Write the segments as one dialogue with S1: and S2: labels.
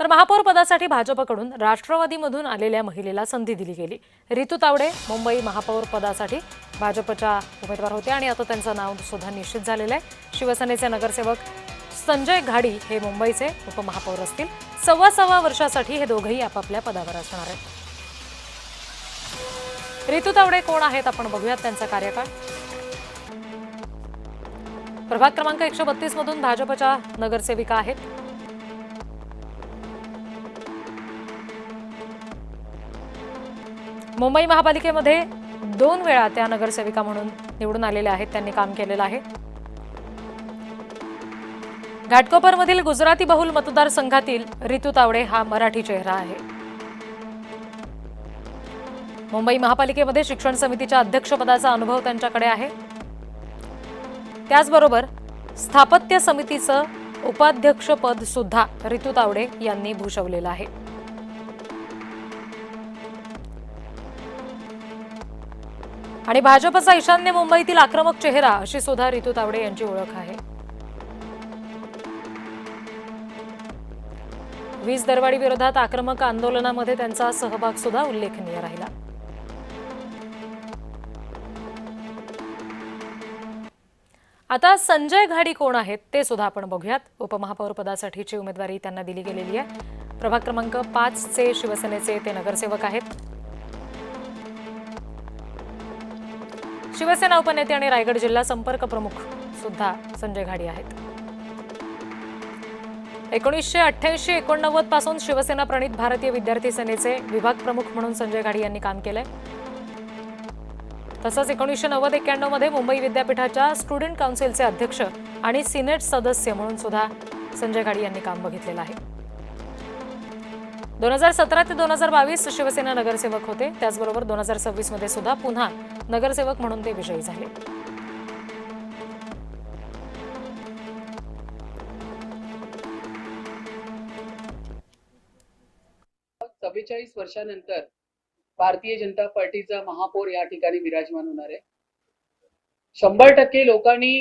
S1: तर महापौर पदासाठी भाजपकडून राष्ट्रवादीमधून आलेल्या महिलेला संधी दिली गेली। रितू तावडे मुंबई महापौर पदासाठी भाजपच्या उमेदवार होते आणि आता त्यांचं नाव सुद्धा निश्चित झालेलं आहे। शिवसेनेचे नगरसेवक संजय घाडी हे मुंबईचे उपमहापौर असतील। 6.25 वर्षासाठी हे दोघेही आपापल्या पदावर असणार आहेत। रितू तावडे कोण आहेत आपण बघूयात त्यांचा कार्यकाळ। प्रभाग क्रमांक 132 मधून भाजपच्या नगरसेविका आहेत। मुंबई महापालिकेमध्ये 2 वेळा त्या नगरसेविका म्हणून निवडून आलेल्या आहेत। त्यांनी काम केलेलं आहे। घाटकोपरमधील गुजराती बहुल मतदारसंघातील रितू तावडे हा मराठी चेहरा आहे। मुंबई महापालिकेमध्ये शिक्षण समितीच्या अध्यक्षपदाचा अनुभव त्यांच्याकडे आहे। त्याचबरोबर स्थापत्य समितीचं उपाध्यक्षपद सुद्धा रितू तावडे यांनी भूषवलेलं आहे। आणि भाजपचा ईशान्य मुंबईतील आक्रमक चेहरा अशी सुद्धा रितू तावडे यांची ओळख आहे। वीज दरवाढी विरोधात आक्रमक आंदोलनामध्ये त्यांचा सहभाग सुद्धा उल्लेखनीय राहिला। आता संजय घाडी कोण आहेत ते सुद्धा आपण बघूयात। उपमहापौर पदासाठीची उमेदवारी त्यांना दिली गेलेली आहे। प्रभाग क्रमांक 5 चे शिवसेनेचे ते नगरसेवक आहेत। शिवसेना उपनेते आणि रायगड जिल्हा संपर्क प्रमुख सुद्धा संजय घाडी आहेत। 1988-89 पासून शिवसेना प्रणित भारतीय विद्यार्थी सेनेचे विभाग प्रमुख म्हणून संजय घाडी यांनी काम केलंय। तसंच 1990-91 मध्ये मुंबई विद्यापीठाच्या स्टुडंट काउन्सिलचे अध्यक्ष आणि सिनेट सदस्य म्हणून सुद्धा संजय घाडी यांनी काम बघितलेलं आहे। 2017 ते 2022 शिवसेना नगरसेवक होते। त्याचबरोबर 2026 मध्ये सुद्धा पुन्हा नगरसेवक म्हणून ते विजयी झाले।
S2: चव्वेचाळीस वर्षानंतर भारतीय जनता पार्टीचा महापौर या ठिकाणी विराजमान होणार आहे। 100% लोकांनी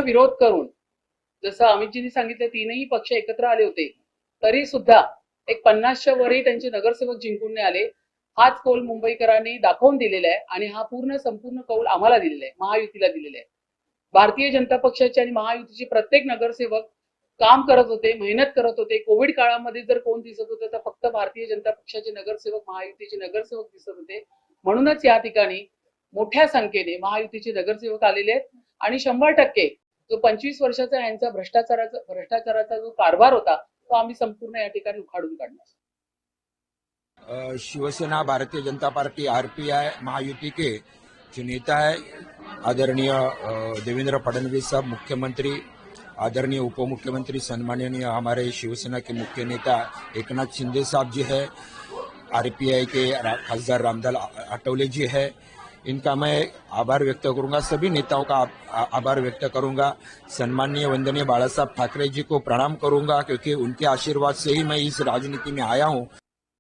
S2: विरोध करून, जसं अमितजींनी सांगितलं, तीनही पक्ष एकत्र आले होते, तरी सुद्धा एक 50च्या वरही त्यांचे नगरसेवक जिंकून नाही आले। हाच कौल मुंबईकरांनी दाखवून दिलेला आहे आणि हा संपूर्ण कौल आम्हाला दिलेला आहे, महायुतीला दिलेला आहे। भारतीय जनता पक्षाचे आणि महायुतीचे प्रत्येक नगरसेवक काम करत होते, मेहनत करत होते। कोविड काळामध्ये जर कोण दिसत होतं तर फक्त भारतीय जनता पक्षाचे नगरसेवक, महायुतीचे नगरसेवक दिसत होते। म्हणूनच या ठिकाणी मोठ्या संख्येने महायुतीचे नगरसेवक आलेले आहेत आणि 100% जो 25 वर्षाचा यांचा भ्रष्टाचाराचा जो कारभार होता तो आम्ही संपूर्ण या ठिकाणी उखाडून काढणार।
S3: शिवसेना, भारतीय जनता पार्टी, आरपीआई, महायुति के जो नेता है आदरणीय देवेंद्र फडणवीस साहब, मुख्यमंत्री, आदरणीय उप मुख्यमंत्री, सम्माननीय हमारे शिवसेना के मुख्य नेता एकनाथ शिंदे साहब जी है, आरपीआई के खासदार रामदास आठवले जी है, इनका मैं आभार व्यक्त करूंगा। सभी नेताओं का आभार व्यक्त करूंगा। सम्माननीय वंदनीय बाला साहब ठाकरे जी को प्रणाम करूंगा, क्योंकि उनके आशीर्वाद से ही मैं इस राजनीति में आया हूं।